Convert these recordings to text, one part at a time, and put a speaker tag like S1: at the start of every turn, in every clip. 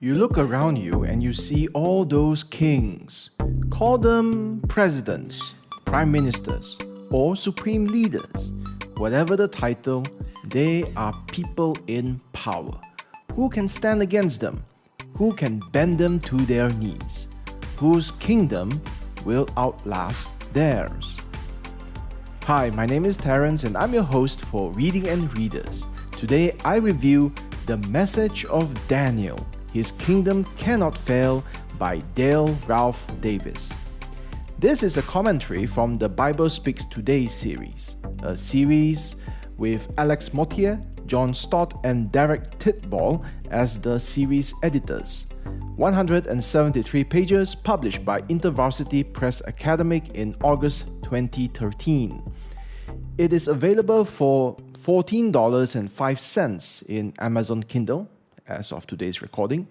S1: You look around you and you see all those kings. Call them presidents, prime ministers, or supreme leaders. Whatever the title, they are people in power. Who can stand against them? Who can bend them to their knees? Whose kingdom will outlast theirs? Hi, my name is Terence and I'm your host for Reading and Readers. Today I review The Message of Daniel, His Kingdom Cannot Fail by Dale Ralph Davis. This is a commentary from the Bible Speaks Today series, a series with Alex Mottier, John Stott and Derek Titball as the series editors. 173 pages published by InterVarsity Press Academic in August 2013. It is available for $14.05 in Amazon Kindle as of today's recording.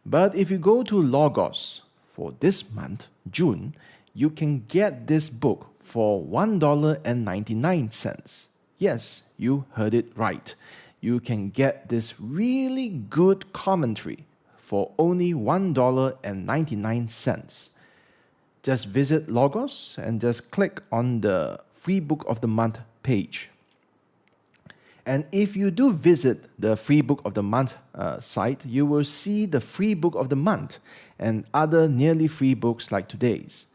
S1: But if you go to Logos for this month, June, you can get this book for $1.99. Yes, you heard it right. You can get this really good commentary for only $1.99. Just visit Logos and just click on the Free Book of the Month page. And if you do visit the Free Book of the Month site, you will see the Free Book of the Month and other nearly free books like today's.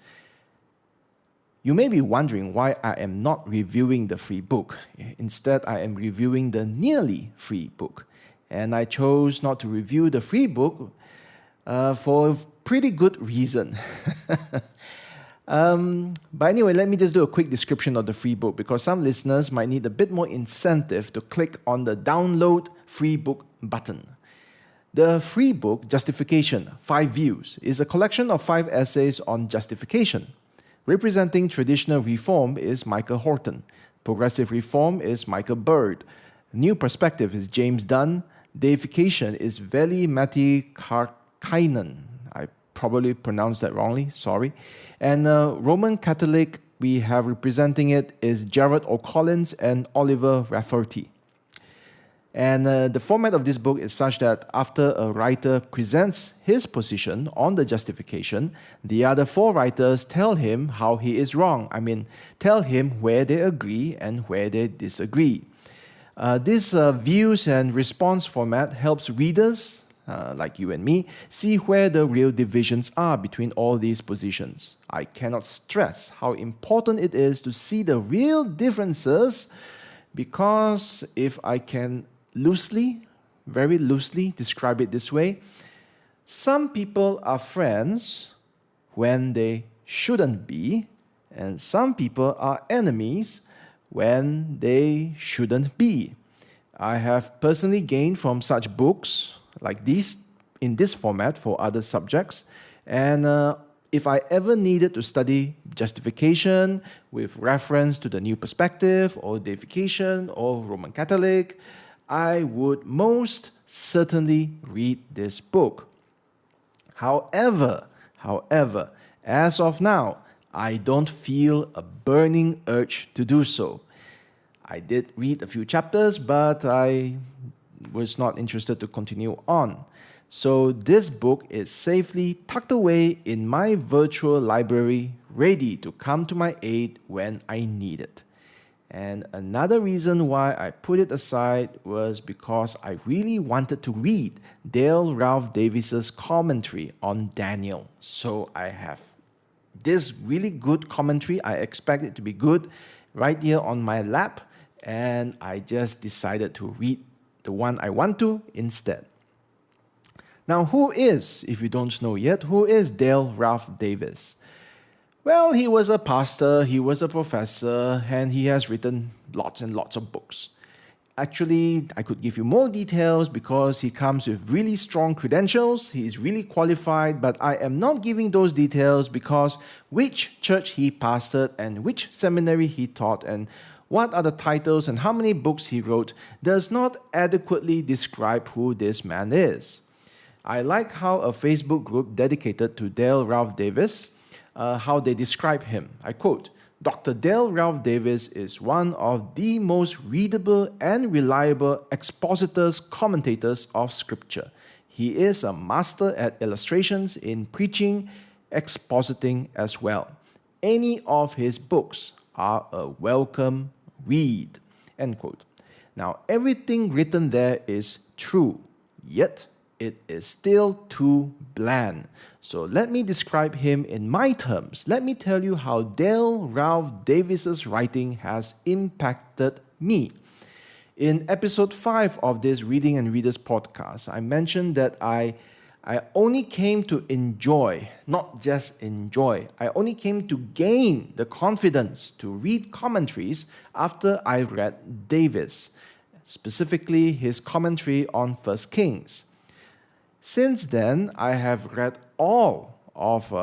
S1: You may be wondering why I am not reviewing the free book. Instead, I am reviewing the nearly free book. And I chose not to review the free book for a pretty good reason. But anyway, let me just do a quick description of the free book because some listeners might need a bit more incentive to click on the download free book button. The free book, Justification, 5 Views, is a collection of 5 essays on justification. Representing traditional reform is Michael Horton. Progressive reform is Michael Bird. New perspective is James Dunn. Deification is Veli Matti-Karkkainen. I probably pronounced that wrongly, sorry. And Roman Catholic, we have representing it is Gerald O'Collins and Oliver Rafferty. And the format of this book is such that after a writer presents his position on the justification, the other 4 writers tell him how he is wrong. Tell him where they agree and where they disagree. This views and response format helps readers, like you and me, see where the real divisions are between all these positions. I cannot stress how important it is to see the real differences because if I can very loosely describe it this way, some people are friends when they shouldn't be, and some people are enemies when they shouldn't be. I have personally gained from such books like these in this format for other subjects, and if I ever needed to study justification with reference to the New Perspective or deification or Roman Catholic, I would most certainly read this book. However, as of now, I don't feel a burning urge to do so. I did read a few chapters, but I was not interested to continue on. So this book is safely tucked away in my virtual library, ready to come to my aid when I need it. And another reason why I put it aside was because I really wanted to read Dale Ralph Davis's commentary on Daniel. So I have this really good commentary. I expect it to be good right here on my lap. And I just decided to read the one I want to instead. Now, if you don't know yet, who is Dale Ralph Davis? Well, he was a pastor, he was a professor, and he has written lots and lots of books. Actually, I could give you more details because he comes with really strong credentials, he is really qualified, but I am not giving those details because which church he pastored and which seminary he taught and what are the titles and how many books he wrote does not adequately describe who this man is. I like how a Facebook group dedicated to Dale Ralph Davis how they describe him. I quote, Dr. Dale Ralph Davis is one of the most readable and reliable expositors, commentators of Scripture. He is a master at illustrations in preaching, expositing as well. Any of his books are a welcome read." End quote. Now, everything written there is true, yet it is still too bland. So let me describe him in my terms. Let me tell you how Dale Ralph Davis's writing has impacted me. In episode 5 of this Reading and Readers podcast, I mentioned that I only came to enjoy, not just enjoy, I only came to gain the confidence to read commentaries after I read Davis, specifically his commentary on 1 Kings. Since then, I have read all of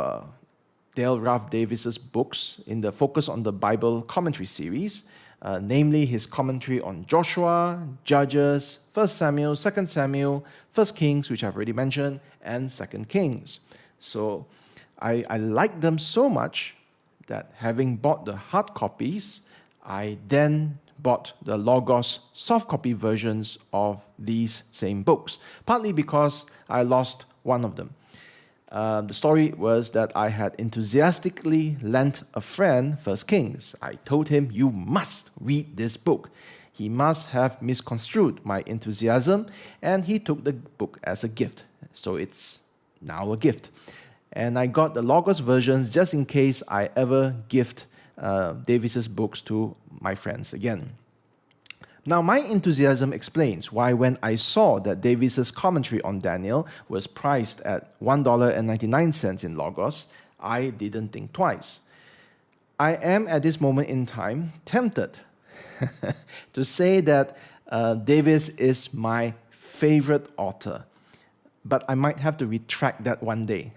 S1: Dale Ralph Davis's books in the Focus on the Bible commentary series, namely his commentary on Joshua, Judges, 1 Samuel, 2 Samuel, 1 Kings, which I've already mentioned, and 2 Kings. So I like them so much that having bought the hard copies, I then bought the Logos soft copy versions of these same books, partly because I lost one of them. The story was that I had enthusiastically lent a friend 1 Kings. I told him, "You must read this book." He must have misconstrued my enthusiasm, and he took the book as a gift. So it's now a gift. And I got the Logos versions just in case I ever gift Davis's books to my friends again. Now, my enthusiasm explains why when I saw that Davis's commentary on Daniel was priced at $1.99 in Logos, I didn't think twice. I am at this moment in time tempted to say that Davis is my favorite author, but I might have to retract that one day.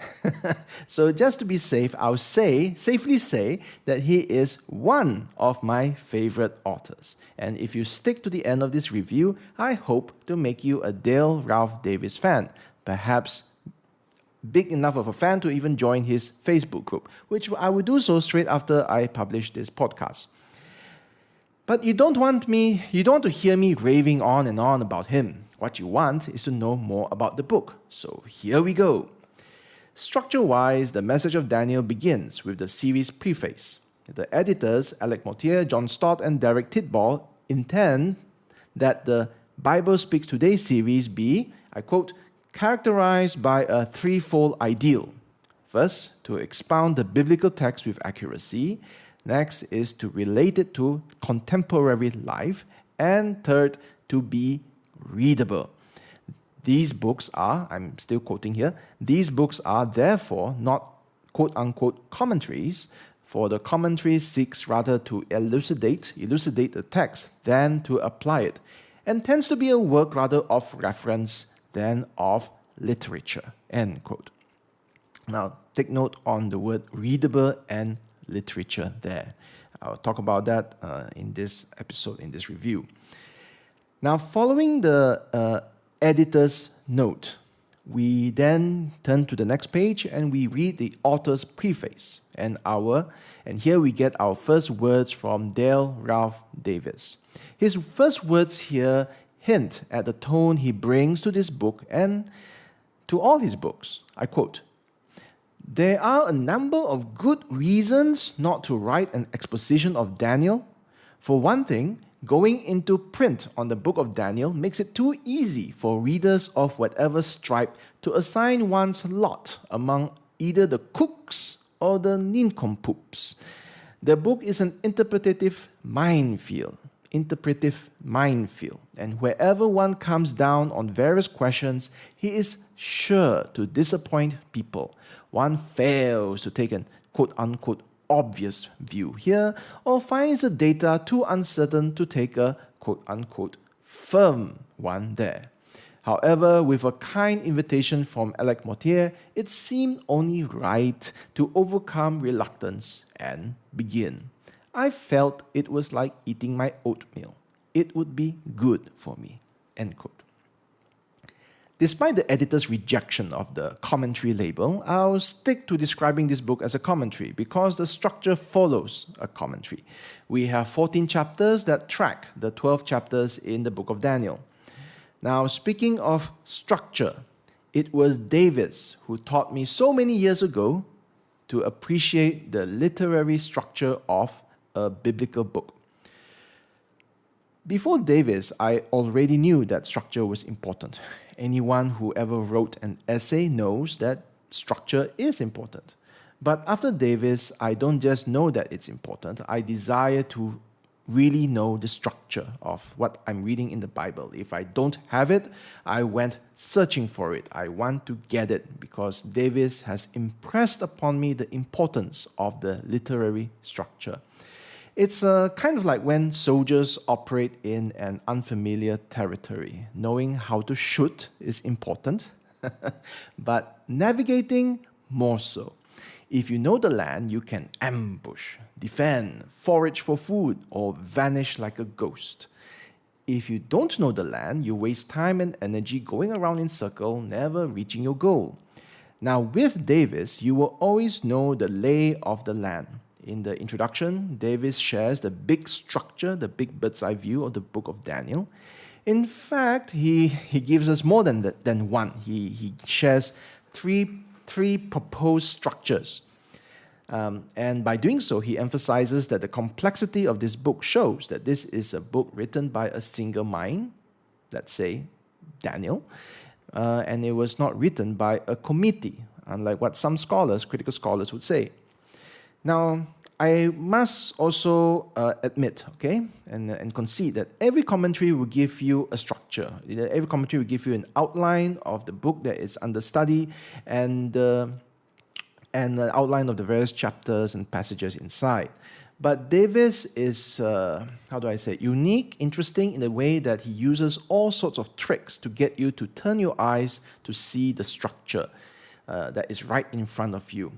S1: So just to be safe, I'll safely say that he is one of my favorite authors. And if you stick to the end of this review, I hope to make you a Dale Ralph Davis fan, perhaps big enough of a fan to even join his Facebook group, which I will do so straight after I publish this podcast. But you don't want to hear me raving on and on about him. What you want is to know more about the book. So here we go. Structure-wise, the message of Daniel begins with the series Preface. The editors, Alec Motyer, John Stott, and Derek Tidball, intend that the Bible Speaks Today series be, I quote, characterized by a threefold ideal. First, to expound the biblical text with accuracy. Next is to relate it to contemporary life. And third, to be readable. These books are, I'm still quoting here, these books are therefore not quote-unquote commentaries, for the commentary seeks rather to elucidate the text than to apply it, and tends to be a work rather of reference than of literature, end quote. Now, take note on the word readable and literature there. I'll talk about that in this episode, in this review. Now, following the editor's note, we then turn to the next page and we read the author's preface. And here we get our first words from Dale Ralph Davis. His first words here hint at the tone he brings to this book and to all his books. I quote, "There are a number of good reasons not to write an exposition of Daniel. For one thing, going into print on the book of Daniel makes it too easy for readers of whatever stripe to assign one's lot among either the cooks or the nincompoops. The book is an interpretive minefield, and wherever one comes down on various questions, he is sure to disappoint people. One fails to take an quote-unquote obvious view here, or finds the data too uncertain to take a quote-unquote firm one there. However, with a kind invitation from Alec Motyer, it seemed only right to overcome reluctance and begin. I felt it was like eating my oatmeal. It would be good for me." End quote. Despite the editor's rejection of the commentary label, I'll stick to describing this book as a commentary because the structure follows a commentary. We have 14 chapters that track the 12 chapters in the book of Daniel. Now, speaking of structure, It was Davis who taught me so many years ago to appreciate the literary structure of a biblical book. Before Davis, I already knew that structure was important. Anyone who ever wrote an essay knows that structure is important. But after Davis, I don't just know that it's important, I desire to really know the structure of what I'm reading in the Bible. If I don't have it, I went searching for it. I want to get it because Davis has impressed upon me the importance of the literary structure. It's kind of like when soldiers operate in an unfamiliar territory. Knowing how to shoot is important, but navigating more so. If you know the land, you can ambush, defend, forage for food, or vanish like a ghost. If you don't know the land, you waste time and energy going around in circle, never reaching your goal. Now, with Davis, you will always know the lay of the land. In the introduction, Davis shares the big structure, the big bird's eye view of the book of Daniel. In fact, he gives us more than one. He shares three proposed structures. And by doing so, he emphasizes that the complexity of this book shows that this is a book written by a single mind, let's say Daniel, and it was not written by a committee, unlike what some scholars, critical scholars, would say. Now, I must also admit, and concede that every commentary will give you a structure. Every commentary will give you an outline of the book that is under study and an outline of the various chapters and passages inside. But Davis is, unique, interesting in the way that he uses all sorts of tricks to get you to turn your eyes to see the structure that is right in front of you.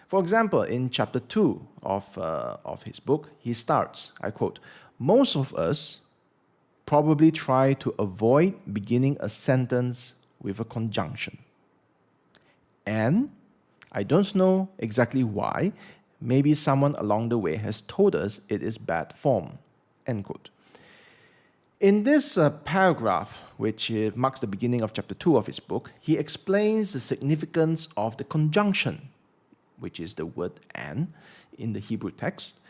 S1: For example, in chapter 2 of his book, he starts, I quote, "Most of us probably try to avoid beginning a sentence with a conjunction. And I don't know exactly why. Maybe someone along the way has told us it is bad form." End quote. In this paragraph, which marks the beginning of chapter 2 of his book, he explains the significance of the conjunction, which is the word "and" in the Hebrew text.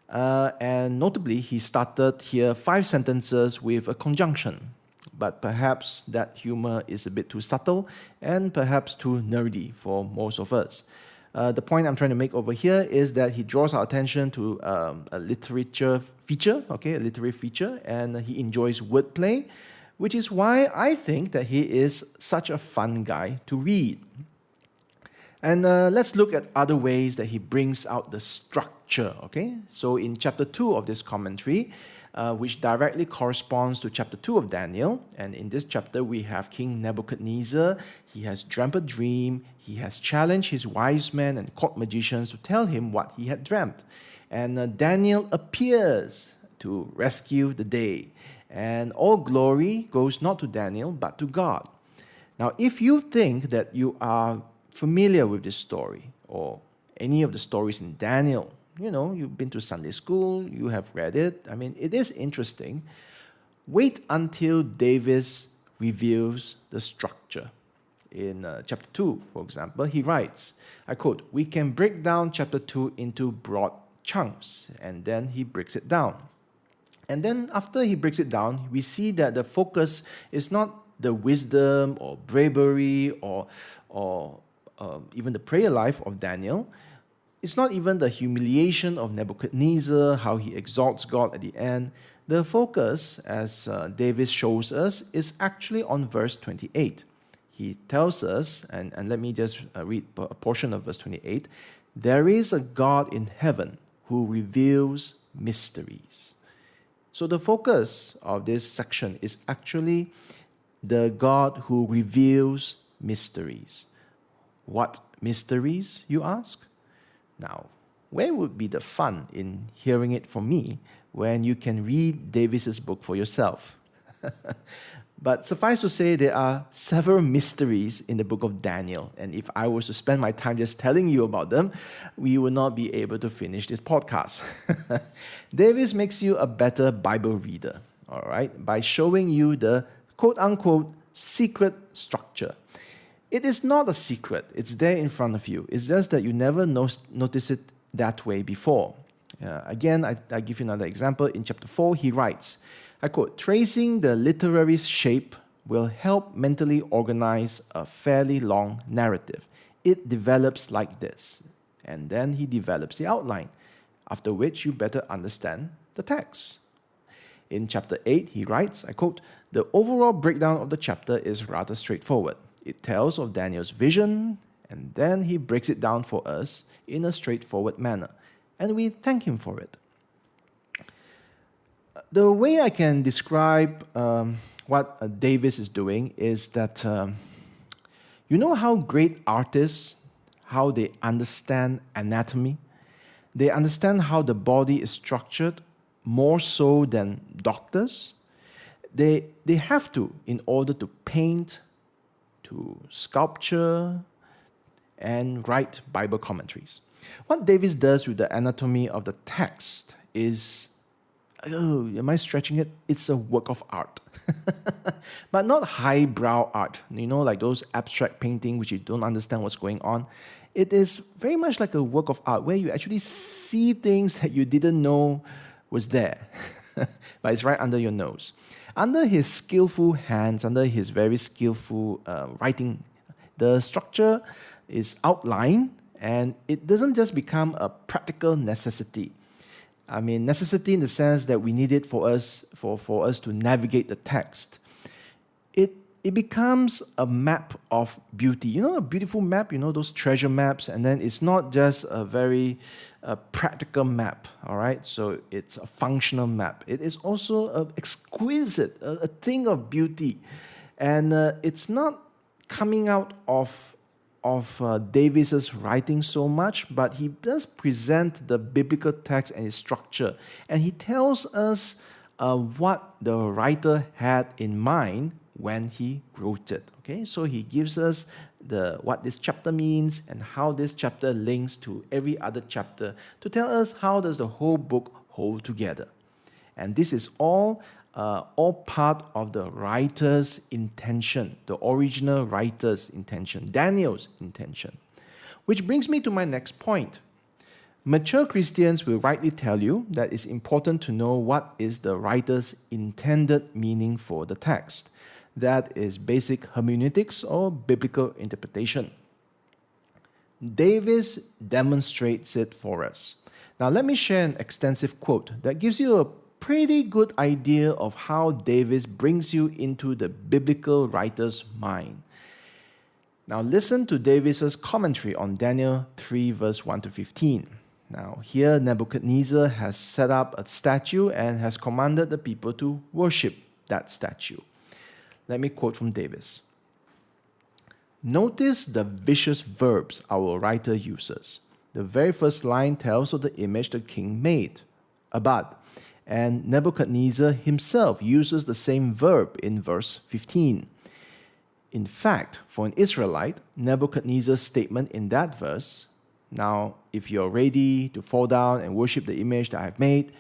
S1: And notably, he started here 5 sentences with a conjunction. But perhaps that humor is a bit too subtle and perhaps too nerdy for most of us. The point I'm trying to make over here is that he draws our attention to a literature feature, a literary feature, and he enjoys wordplay, which is why I think that he is such a fun guy to read. And let's look at other ways that he brings out the structure, So in chapter 2 of this commentary, which directly corresponds to chapter 2 of Daniel, and in this chapter we have King Nebuchadnezzar. He has dreamt a dream, he has challenged his wise men and court magicians to tell him what he had dreamt. And Daniel appears to rescue the day. And all glory goes not to Daniel, but to God. Now, if you think that you are familiar with this story, or any of the stories in Daniel, you've been to Sunday school, you have read it, it is interesting. Wait until Davis reveals the structure. In chapter 2, for example, he writes, I quote, "We can break down chapter 2 into broad chunks," and then he breaks it down. And then after he breaks it down, we see that the focus is not the wisdom or bravery or even the prayer life of Daniel. It's not even the humiliation of Nebuchadnezzar, how he exalts God at the end. The focus, as Davis shows us, is actually on verse 28. He tells us, and let me just read a portion of verse 28, "There is a God in heaven who reveals mysteries." So the focus of this section is actually the God who reveals mysteries. What mysteries, you ask? Now, where would be the fun in hearing it from me when you can read Davis's book for yourself? But suffice to say, there are several mysteries in the book of Daniel, and if I was to spend my time just telling you about them, we would not be able to finish this podcast. Davis makes you a better Bible reader, all right, by showing you the quote-unquote secret structure. It is not a secret. It's there in front of you. It's just that you never notice it that way before. Again, I give you another example. In chapter 4, he writes, I quote, "Tracing the literary shape will help mentally organize a fairly long narrative. It develops like this." And then he develops the outline, after which you better understand the text. In chapter 8, he writes, I quote, "The overall breakdown of the chapter is rather straightforward. It tells of Daniel's vision, and then he breaks it down for us in a straightforward manner. And we thank him for it." The way I can describe what Davis is doing is that you know how great artists, how they understand anatomy? They understand how the body is structured more so than doctors. They have to in order to paint, to sculpture, and write Bible commentaries. What Davis does with the anatomy of the text is, oh, am I stretching it? It's a work of art. But not highbrow art, like those abstract painting which you don't understand what's going on. It is very much like a work of art where you actually see things that you didn't know was there. But it's right under your nose. Under his skillful hands, under his very skillful writing, the structure is outlined, and it doesn't just become a practical necessity. I mean, necessity in the sense that we need it for us to navigate the text. It becomes a map of beauty. A beautiful map, those treasure maps, and then it's not just a very practical map, all right? So it's a functional map. It is also an exquisite, a thing of beauty. And it's not coming out of Davis's writing so much, but he does present the biblical text and its structure. And he tells us what the writer had in mind when he wrote it. Okay, so he gives us what this chapter means and how this chapter links to every other chapter to tell us how does the whole book hold together. And this is all part of the writer's intention, the original writer's intention, Daniel's intention. Which brings me to my next point. Mature Christians will rightly tell you that it's important to know what is the writer's intended meaning for the text. That is basic hermeneutics or biblical interpretation. Davis demonstrates it for us. Now, let me share an extensive quote that gives you a pretty good idea of how Davis brings you into the biblical writer's mind. Now, listen to Davis's commentary on Daniel 3, verse 1 to 15. Now, here Nebuchadnezzar has set up a statue and has commanded the people to worship that statue. Let me quote from Davis. Notice the vicious verbs our writer uses. The very first line tells of the image the king made, abad, and Nebuchadnezzar himself uses the same verb in verse 15. In fact, for an Israelite, Nebuchadnezzar's statement in that verse, "Now, if you're ready to fall down and worship the image that I've made,"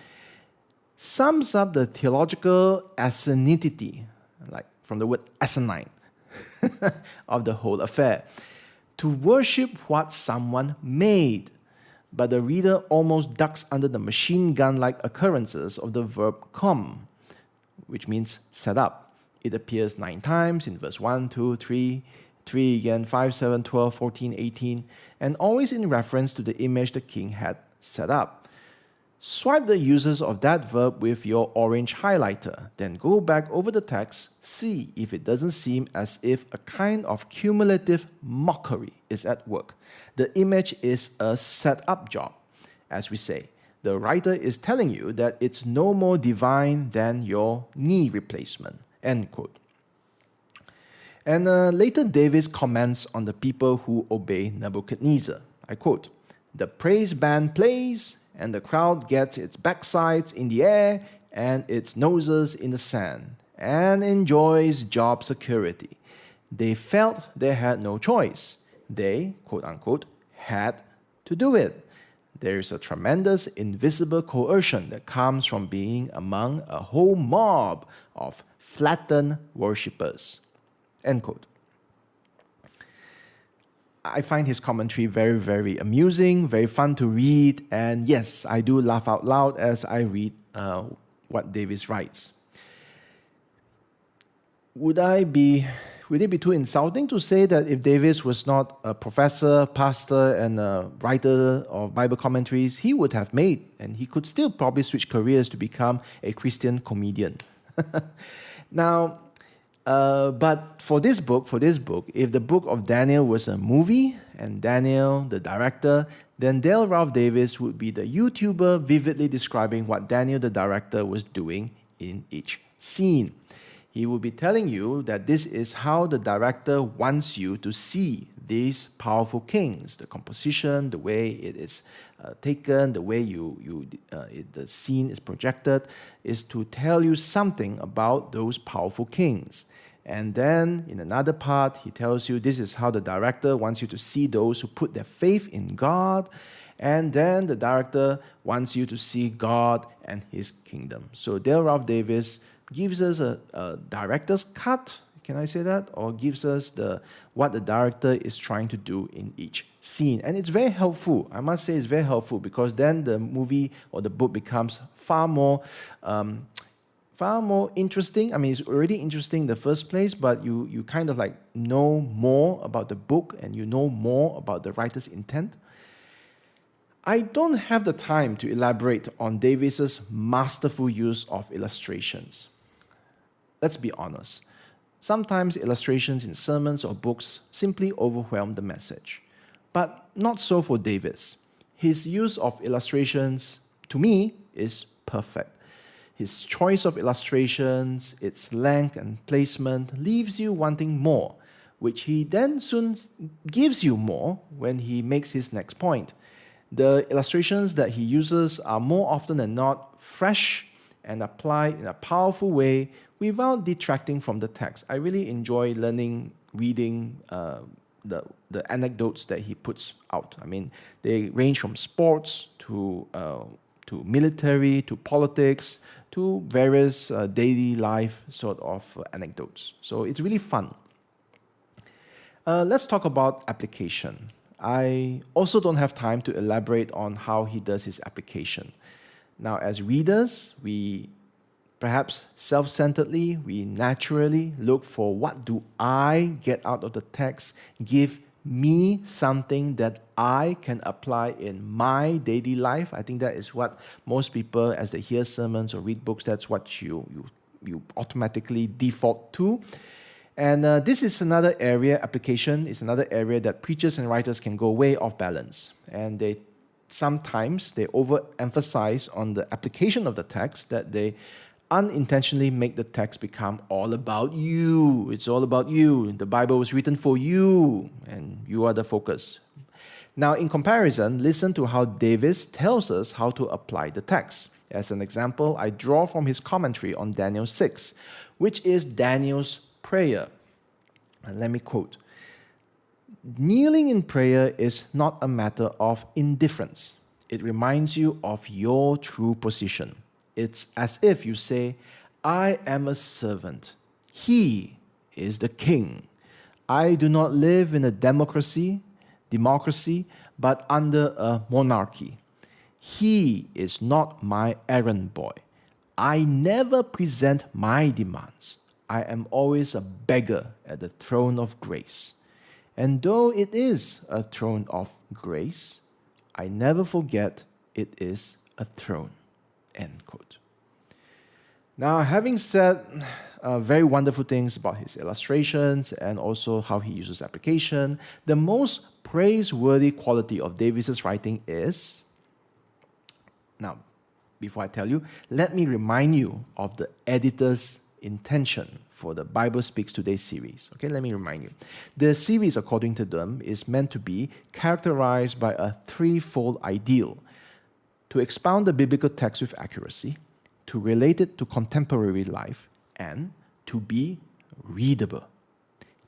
S1: sums up the theological asininity, like from the word asinine, of the whole affair. To worship what someone made. But the reader almost ducks under the machine gun-like occurrences of the verb come, which means set up. It appears 9 times in verse 1, 2, 3, 3 again, 5, 7, 12, 14, 18, and always in reference to the image the king had set up. Swipe the uses of that verb with your orange highlighter, then go back over the text, see if it doesn't seem as if a kind of cumulative mockery is at work. The image is a set-up job. As we say, the writer is telling you that it's no more divine than your knee replacement. End quote. And later Davis comments on the people who obey Nebuchadnezzar. I quote, "The praise band plays, and the crowd gets its backsides in the air and its noses in the sand, and enjoys job security. They felt they had no choice. They, quote unquote, had to do it. There is a tremendous invisible coercion that comes from being among a whole mob of flattened worshippers." End quote. I find his commentary very, very amusing, very fun to read, and yes, I do laugh out loud as I read what Davis writes. Would it be too insulting to say that if Davis was not a professor, pastor, and a writer of Bible commentaries, he would have made, and he could still probably switch careers to become a Christian comedian? Now, but for this book, if the book of Daniel was a movie and Daniel, the director, then Dale Ralph Davis would be the YouTuber vividly describing what Daniel, the director, was doing in each scene. He will be telling you that this is how the director wants you to see these powerful kings. The composition, the way it is taken, the way the scene is projected, is to tell you something about those powerful kings. And then in another part, he tells you this is how the director wants you to see those who put their faith in God. And then the director wants you to see God and his kingdom. So Dale Ralph Davis gives us a director's cut, can I say that? Or gives us what the director is trying to do in each scene. And it's very helpful. I must say it's very helpful because then the movie or the book becomes far more interesting. I mean, it's already interesting in the first place, but you kind of like know more about the book and you know more about the writer's intent. I don't have the time to elaborate on Davis's masterful use of illustrations. Let's be honest. Sometimes illustrations in sermons or books simply overwhelm the message. But not so for Davis. His use of illustrations, to me, is perfect. His choice of illustrations, its length and placement, leaves you wanting more, which he then soon gives you more when he makes his next point. The illustrations that he uses are more often than not fresh and applied in a powerful way without detracting from the text. I really enjoy reading the anecdotes that he puts out. I mean, they range from sports to military, to politics, to various daily life sort of anecdotes. So it's really fun. Let's talk about application. I also don't have time to elaborate on how he does his application. Now, as readers, we perhaps self-centeredly, we naturally look for what do I get out of the text, give me something that I can apply in my daily life. I think that is what most people, as they hear sermons or read books, that's what you automatically default to. And this is another area, application is another area that preachers and writers can go way off balance. And sometimes they overemphasize on the application of the text that they unintentionally make the text become all about you. It's all about you. The Bible was written for you, and you are the focus. Now, in comparison, listen to how Davis tells us how to apply the text. As an example, I draw from his commentary on Daniel 6, which is Daniel's prayer. And let me quote, "Kneeling in prayer is not a matter of indifference. It reminds you of your true position. It's as if you say, I am a servant. He is the king. I do not live in a democracy, but under a monarchy. He is not my errand boy. I never present my demands. I am always a beggar at the throne of grace. And though it is a throne of grace, I never forget it is a throne." End quote. Now, having said very wonderful things about his illustrations and also how he uses application, the most praiseworthy quality of Davis's writing is, now, before I tell you, let me remind you of the editor's intention for the Bible Speaks Today series. Okay, let me remind you. The series, according to them, is meant to be characterized by a threefold ideal: to expound the biblical text with accuracy, to relate it to contemporary life, and to be readable.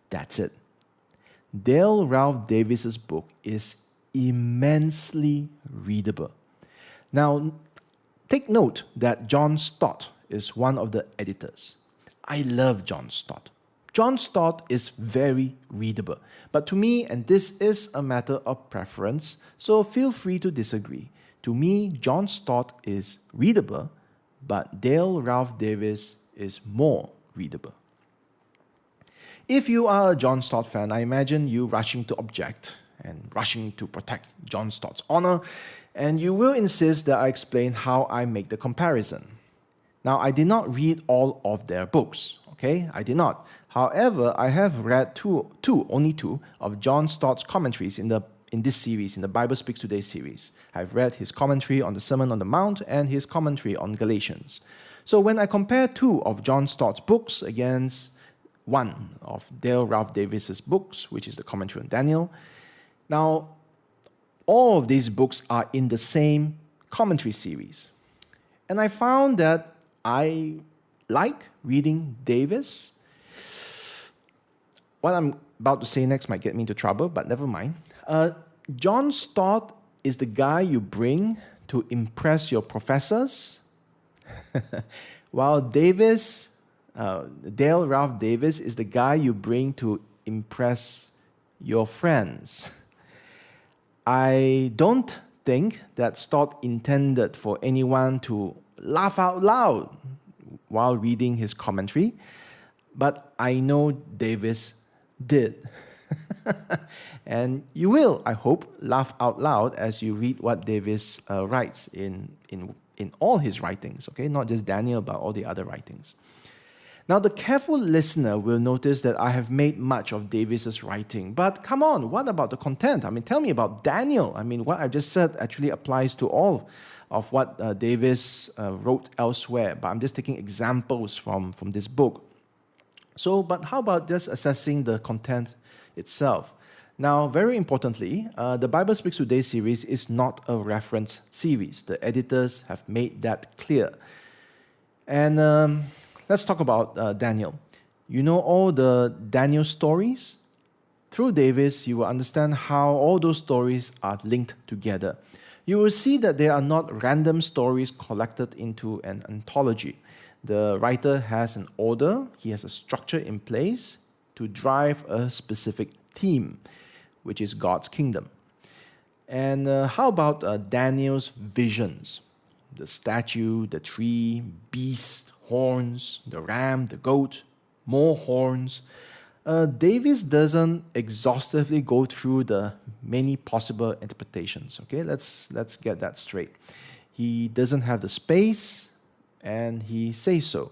S1: That's it. Dale Ralph Davis's book is immensely readable. Now, take note that John Stott is one of the editors. I love John Stott. John Stott is very readable. But to me, and this is a matter of preference, so feel free to disagree. To me, John Stott is readable, but Dale Ralph Davis is more readable. If you are a John Stott fan, I imagine you rushing to object and rushing to protect John Stott's honor, and you will insist that I explain how I make the comparison. Now, I did not read all of their books, okay? I did not. However, I have read only two of John Stott's commentaries in this series, in the Bible Speaks Today series. I've read his commentary on the Sermon on the Mount and his commentary on Galatians. So when I compare two of John Stott's books against one of Dale Ralph Davis's books, which is the commentary on Daniel, now all of these books are in the same commentary series. And I found that I like reading Davis. What I'm about to say next might get me into trouble, but never mind. John Stott is the guy you bring to impress your professors, while Dale Ralph Davis is the guy you bring to impress your friends. I don't think that Stott intended for anyone to laugh out loud while reading his commentary, but I know Davis did. And you will, I hope, laugh out loud as you read what Davis writes in all his writings, okay? Not just Daniel, but all the other writings. Now, the careful listener will notice that I have made much of Davis's writing, but come on, what about the content? I mean, tell me about Daniel. I mean, what I've just said actually applies to all of what Davis wrote elsewhere, but I'm just taking examples from this book. So, but how about just assessing the content itself? Now, very importantly, the Bible Speaks Today series is not a reference series. The editors have made that clear. And let's talk about Daniel. You know all the Daniel stories? Through Davis, you will understand how all those stories are linked together. You will see that they are not random stories collected into an anthology. The writer has an order, he has a structure in place to drive a specific theme, which is God's kingdom. And how about Daniel's visions? The statue, the tree, beast, horns, the ram, the goat, more horns. Davis doesn't exhaustively go through the many possible interpretations. Okay, let's get that straight. He doesn't have the space, and he says so.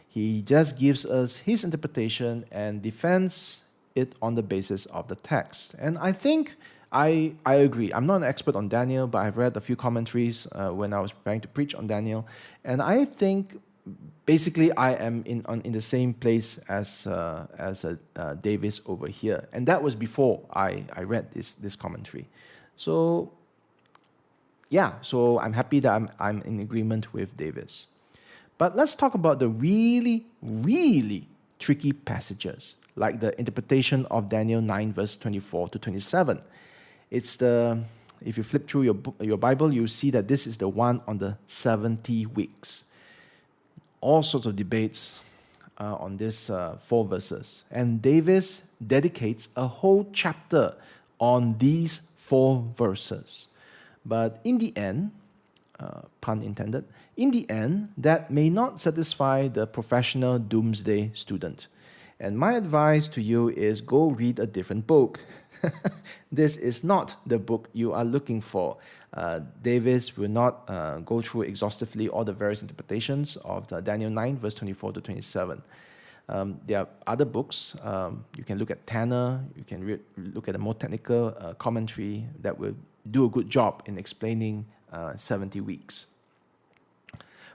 S1: He just gives us his interpretation and defends it on the basis of the text. And I think I agree. I'm not an expert on Daniel, but I've read a few commentaries when I was preparing to preach on Daniel, and I think basically I am in the same place as Davis over here, and that was before I read this commentary. So yeah, so I'm happy that I'm in agreement with Davis. But let's talk about the really, really tricky passages, like the interpretation of Daniel 9 verse 24 to 27. If you flip through your Bible, you'll see that this is the one on the 70 weeks. All sorts of debates on these 4 verses. And Davis dedicates a whole chapter on these 4 verses. But in the end, pun intended, in the end, that may not satisfy the professional doomsday student. And my advice to you is go read a different book. This is not the book you are looking for. Davis will not go through exhaustively all the various interpretations of Daniel 9, verse 24 to 27. There are other books. You can look at Tanner. You can look at a more technical commentary that will do a good job in explaining 70 weeks.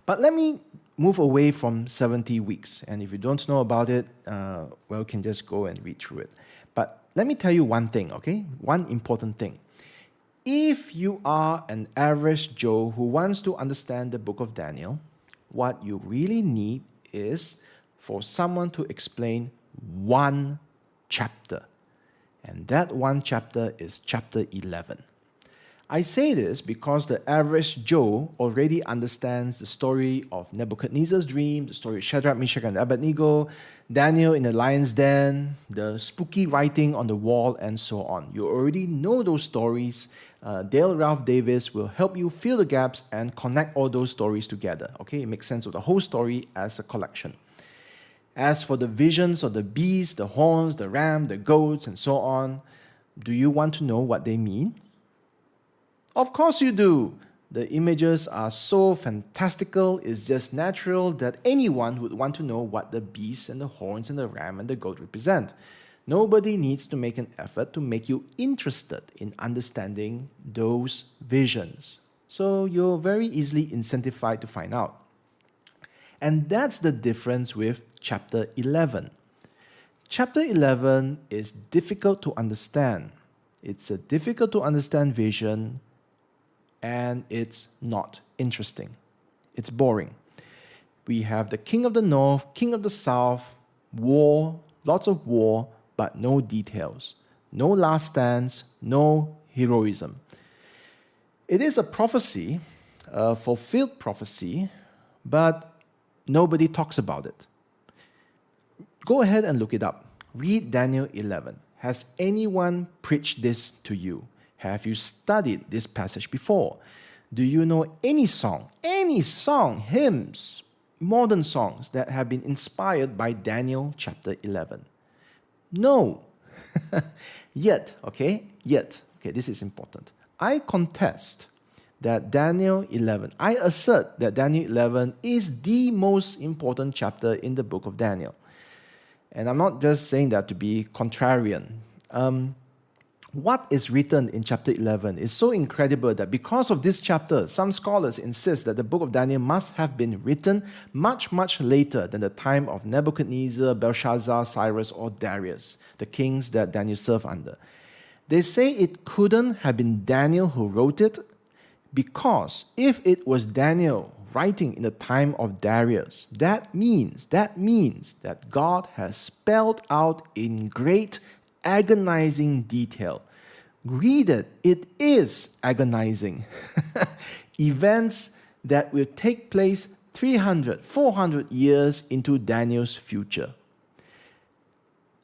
S1: But let me move away from 70 weeks. And if you don't know about it, well, you can just go and read through it. But let me tell you one thing, okay? One important thing. If you are an average Joe who wants to understand the book of Daniel, what you really need is for someone to explain one chapter. And that one chapter is chapter 11. I say this because the average Joe already understands the story of Nebuchadnezzar's dream, the story of Shadrach, Meshach, and Abednego, Daniel in the lion's den, the spooky writing on the wall, and so on. You already know those stories. Dale Ralph Davis will help you fill the gaps and connect all those stories together. Okay, it makes sense of the whole story as a collection. As for the visions of the beast, the horns, the ram, the goats, and so on, do you want to know what they mean? Of course you do. The images are so fantastical, it's just natural that anyone would want to know what the beast and the horns and the ram and the goat represent. Nobody needs to make an effort to make you interested in understanding those visions. So you're very easily incentivized to find out. And that's the difference with chapter 11. Chapter 11 is difficult to understand. It's a difficult to understand vision, and it's not interesting. It's boring. We have the king of the north, king of the south, war, lots of war, but no details. No last stands, no heroism. It is a prophecy, a fulfilled prophecy, but nobody talks about it. Go ahead and look it up. Read Daniel 11. Has anyone preached this to you? Have you studied this passage before? Do you know any song, hymns, modern songs that have been inspired by Daniel chapter 11? No. Yet, this is important. I contest that Daniel 11, I assert that Daniel 11 is the most important chapter in the book of Daniel. And I'm not just saying that to be contrarian. What is written in chapter 11 is so incredible that because of this chapter, some scholars insist that the book of Daniel must have been written much, much later than the time of Nebuchadnezzar, Belshazzar, Cyrus, or Darius, the kings that Daniel served under. They say it couldn't have been Daniel who wrote it, because if it was Daniel writing in the time of Darius, that means that God has spelled out in great agonizing detail. Read it. It is agonizing. Events that will take place 300, 400 years into Daniel's future.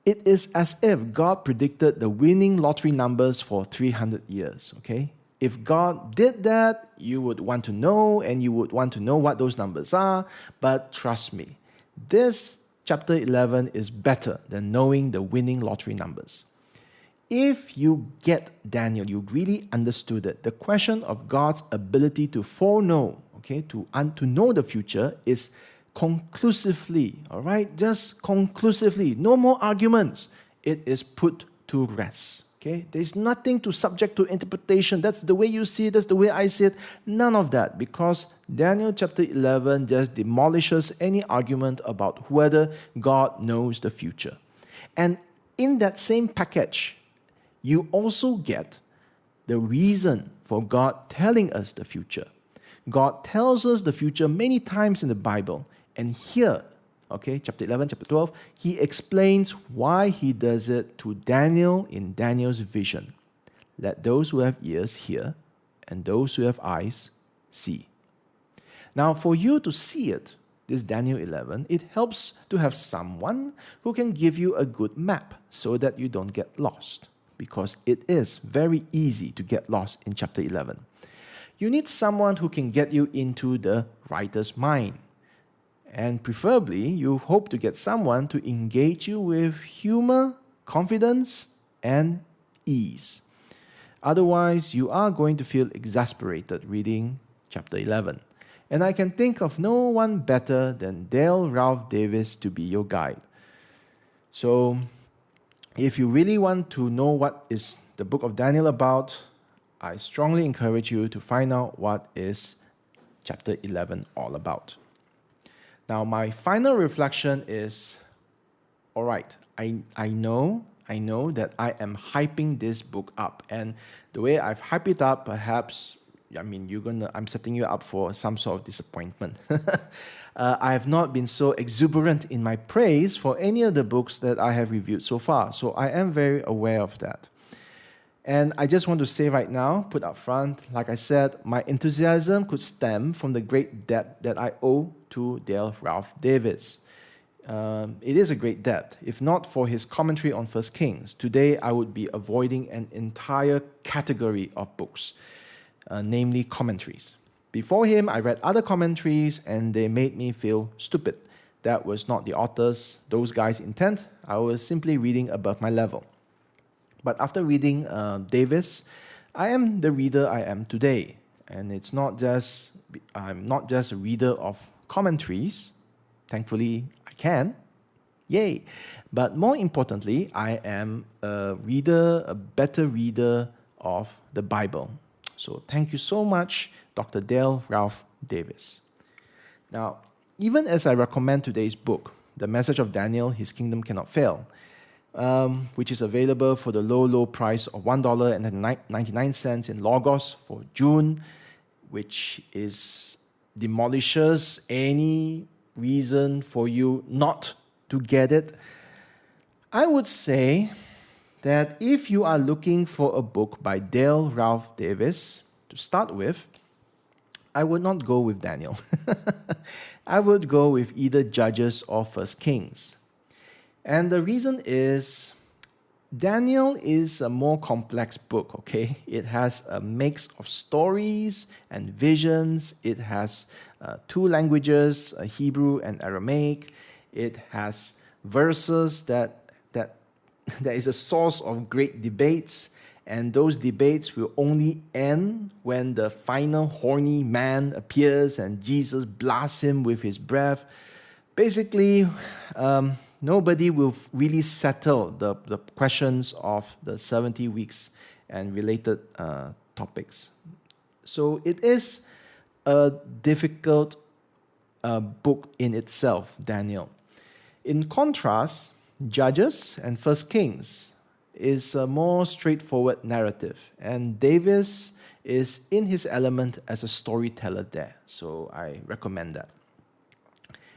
S1: It is as if God predicted the winning lottery numbers for 300 years, okay? If God did that, you would want to know, and you would want to know what those numbers are. But trust me, this chapter 11 is better than knowing the winning lottery numbers. If you get Daniel, you really understood it. The question of God's ability to foreknow, okay, to know the future is conclusively, all right, just conclusively, no more arguments. It is put to rest. Okay, there's nothing to subject to interpretation. That's the way you see it, that's the way I see it. None of that, because Daniel chapter 11 just demolishes any argument about whether God knows the future. And in that same package, you also get the reason for God telling us the future. God tells us the future many times in the Bible, and here, okay, chapter 11, chapter 12, he explains why he does it to Daniel in Daniel's vision. Let those who have ears hear, and those who have eyes see. Now, for you to see it, this Daniel 11, it helps to have someone who can give you a good map so that you don't get lost, because it is very easy to get lost in chapter 11. You need someone who can get you into the writer's mind. And preferably, you hope to get someone to engage you with humor, confidence, and ease. Otherwise, you are going to feel exasperated reading chapter 11. And I can think of no one better than Dale Ralph Davis to be your guide. So, if you really want to know what is the book of Daniel about, I strongly encourage you to find out what is chapter 11 all about. Now, my final reflection is, all right, I know that I am hyping this book up. And the way I've hyped it up, perhaps, I'm setting you up for some sort of disappointment. I have not been so exuberant in my praise for any of the books that I have reviewed so far. So I am very aware of that. And I just want to say right now, put up front, like I said, my enthusiasm could stem from the great debt that I owe to Dale Ralph Davis. It is a great debt. If not for his commentary on 1 Kings, today I would be avoiding an entire category of books, namely commentaries. Before him, I read other commentaries and they made me feel stupid. That was not the author's, those guys' intent. I was simply reading above my level. But after reading Davis, I am the reader I am today. And I'm not just a reader of commentaries. Thankfully, I can. Yay. But more importantly, I am a better reader of the Bible. So thank you so much, Dr. Dale Ralph Davis. Now, even as I recommend today's book, The Message of Daniel, His Kingdom Cannot Fail, which is available for the low price of $1.99 in Logos for June, which demolishes any reason for you not to get it. I would say that if you are looking for a book by Dale Ralph Davis to start with, I would not go with Daniel. I would go with either Judges or 1 Kings. And the reason is Daniel is a more complex book, okay? It has a mix of stories and visions. It has two languages, Hebrew and Aramaic. It has verses that is a source of great debates, and those debates will only end when the final horny man appears and Jesus blasts him with his breath. Basically, nobody will really settle the questions of the 70 weeks and related topics. So it is a difficult book in itself, Daniel. In contrast, Judges and 1 Kings is a more straightforward narrative, and Davis is in his element as a storyteller there. So I recommend that.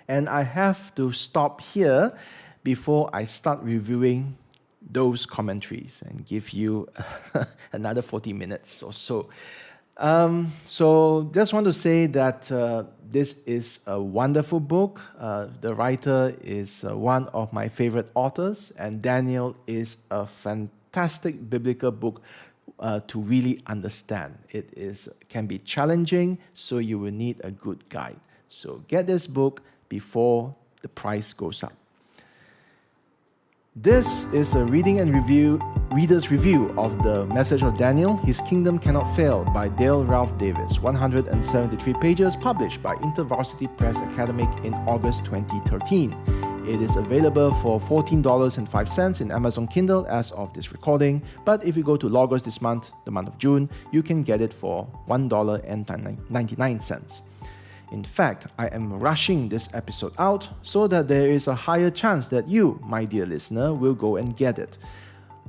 S1: And I have to stop here before I start reviewing those commentaries and give you another 40 minutes or so. So just want to say that this is a wonderful book. The writer is one of my favorite authors, and Daniel is a fantastic biblical book to really understand. It can be challenging, so you will need a good guide. So get this book before the price goes up. This is a reader's review of The Message of Daniel, His Kingdom Cannot Fail by Dale Ralph Davis, 173 pages, published by InterVarsity Press Academic in August 2013. It is available for $14.05 in Amazon Kindle as of this recording, but if you go to Logos this month, the month of June, you can get it for $1.99. In fact, I am rushing this episode out so that there is a higher chance that you, my dear listener, will go and get it.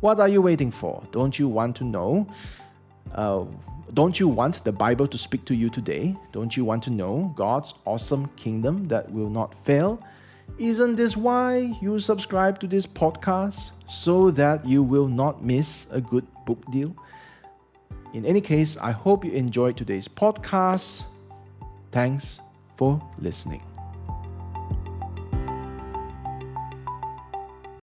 S1: What are you waiting for? Don't you want to know? Don't you want the Bible to speak to you today? Don't you want to know God's awesome kingdom that will not fail? Isn't this why you subscribe to this podcast? So that you will not miss a good book deal? In any case, I hope you enjoyed today's podcast. Thanks for listening.